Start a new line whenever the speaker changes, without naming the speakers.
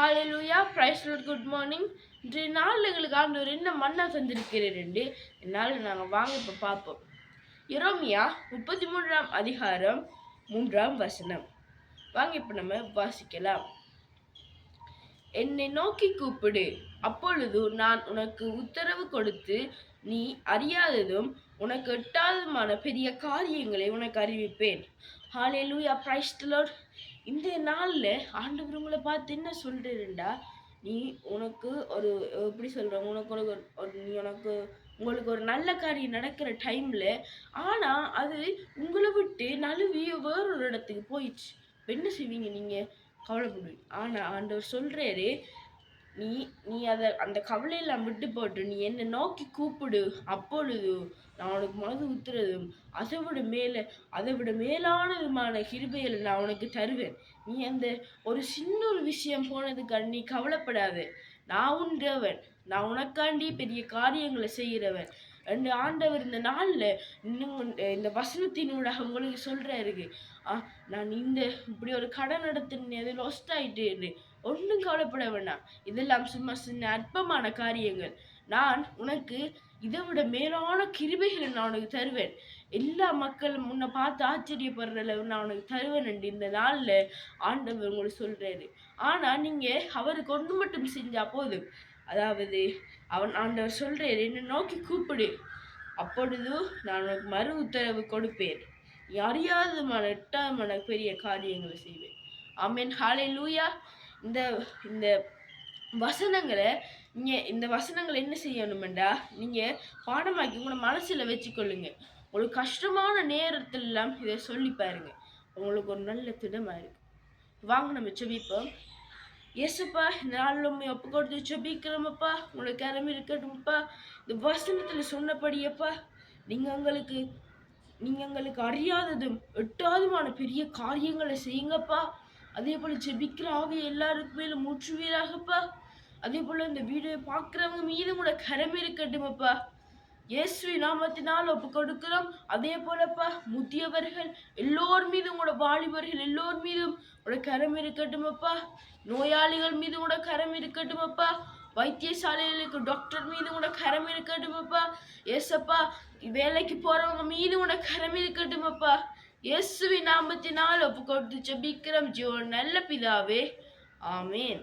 ஹalleluya price Lord good morning. இன்றைய நாள் எங்களுக்கு ஆண்டவர் என்ன மன்னா தந்திருக்கிறார் என்று என்னால் நாங்கள் வாங்க இப்போ பார்ப்போம். எரேமியா 33ஆம் அதிகாரம் 3ஆம் வசனம். வாங்க இப்போ நம்ம வாசிக்கலாம். என்னை நோக்கி கூப்பிடு, அப்பொழுது நான் உனக்கு உத்தரவு கொடுத்து நீ அறியாததும் உனக்கு எட்டாததுமான பெரிய காரியங்களை உனக்கு அறிவிப்பேன். ஹalleluya பிரைஸ் லார்ட். இந்த நாள்ல ஆண்டவர் உங்களை பார்த்து என்ன சொல்றேன்டா, நீ உனக்கு ஒரு எப்படி சொல்ற, உனக்கு நீ உங்களுக்கு ஒரு நல்ல காரியம் நடக்கிற டைம்ல ஆனா அது உங்களை விட்டு நழுவி வேறொரு இடத்துக்கு போயிடுச்சு. என்ன செய்வீங்க? நீங்க கவலைப்படுவீங்க. ஆனா ஆண்டவர் சொல்றாரு, நீ நீ அந்த கவலையெல்லாம் விட்டு போட்டு நீ என்னை நோக்கி கூப்பிடு, அப்பொழுது நான் உனக்கு மனது உத்துறதும் அதை விட மேலானதுமான கிருபைகளை நான் உனக்கு தருவேன். நீ அந்த ஒரு சின்ன ஒரு விஷயம் போனதுக்காக நீ கவலைப்படாத. நான் உன் தேவன், நான் உனக்காண்டி பெரிய காரியங்களை செய்கிறவன் என்று ஆண்டவர் இந்த நாளில் இன்னும் இந்த வசனத்தினூடாக உங்களுக்கு சொல்றாரு. நான் இப்படி ஒரு கடன் நடத்தினேன், அது லாஸ்ட் ஆயிட்டு, ஒன்றும் கவலைப்பட வேண்டாம். இதெல்லாம் சும்மா சின்ன அற்பமான காரியங்கள். நான் உனக்கு இதை விட மேலான கிருபைகளை நான் உனக்கு தருவேன். எல்லா மக்களும் உன்னை பார்த்து ஆச்சரியப்படுற அளவு நான் உனக்கு தருவேன் என்று இந்த நாள்ல ஆண்டவர் உங்களுக்கு சொல்றாரு. ஆனா நீங்க அவருக்கு ஒன்று மட்டும் செஞ்சா போதும். அதாவது ஆண்டவர் சொல்றாரு, என்னை நோக்கி கூப்பிடு, அப்பொழுது நான் உனக்கு மறு உத்தரவு கொடுப்பேன். நீ அறியாதமான எட்டாதமான பெரிய காரியங்களை செய்வேன். ஆமென். ஹalleluya. இந்த இந்த வசனங்களை இந்த வசனங்களை என்ன செய்யணுமெண்டா, நீங்க பாடமாக்கி உங்களோட மனசுல வச்சுக்கொள்ளுங்க. உங்களுக்கு கஷ்டமான நேரத்துல எல்லாம் இதை சொல்லி பாருங்க. உங்களுக்கு ஒரு நல்ல திடமா இருக்கு. வாங்க நம்ம செபிப்போம். ஏசப்பா, இந்த நாளில் ஒப்பு கொடுத்து செபிக்கிறோமப்பா. உங்களுக்கு கரம் இருக்கட்டும்ப்பா. இந்த வசனத்துல சொன்னபடியப்பா, நீங்க எங்களுக்கு அறியாததும் எட்டாவதுமான பெரிய காரியங்களை செய்யுங்கப்பா. அதே போல செபிக்கிற ஆவியை எல்லாருக்கு மேலும் மூச்சுவீராகப்பா. அதே போல இந்த வீடியோ பார்க்குறவங்க மீதும் கூட கரம் இருக்கட்டுமப்பா. இயேசுவி நாமத்தினால் ஒப்பு கொடுக்கிறோம். அதே போலப்பா, முதியவர்கள் எல்லோர் மீதும் கூட, வாலிபர்கள் எல்லோர் மீதும் கூட கரம் இருக்கட்டுமப்பா. நோயாளிகள் மீது கூட கரம் இருக்கட்டுமப்பா. வைத்தியசாலைகளுக்கு டாக்டர் மீது கூட கரம் இருக்கட்டுமப்பா. ஏசப்பா, வேலைக்கு போறவங்க மீது கூட கரம் இருக்கட்டுமப்பா. இயேசுவி நாமத்தினால் ஒப்பு கொடுத்து ஜெபிக்கிறோம் ஜீவன் நல்ல பிதாவே. ஆமேன்.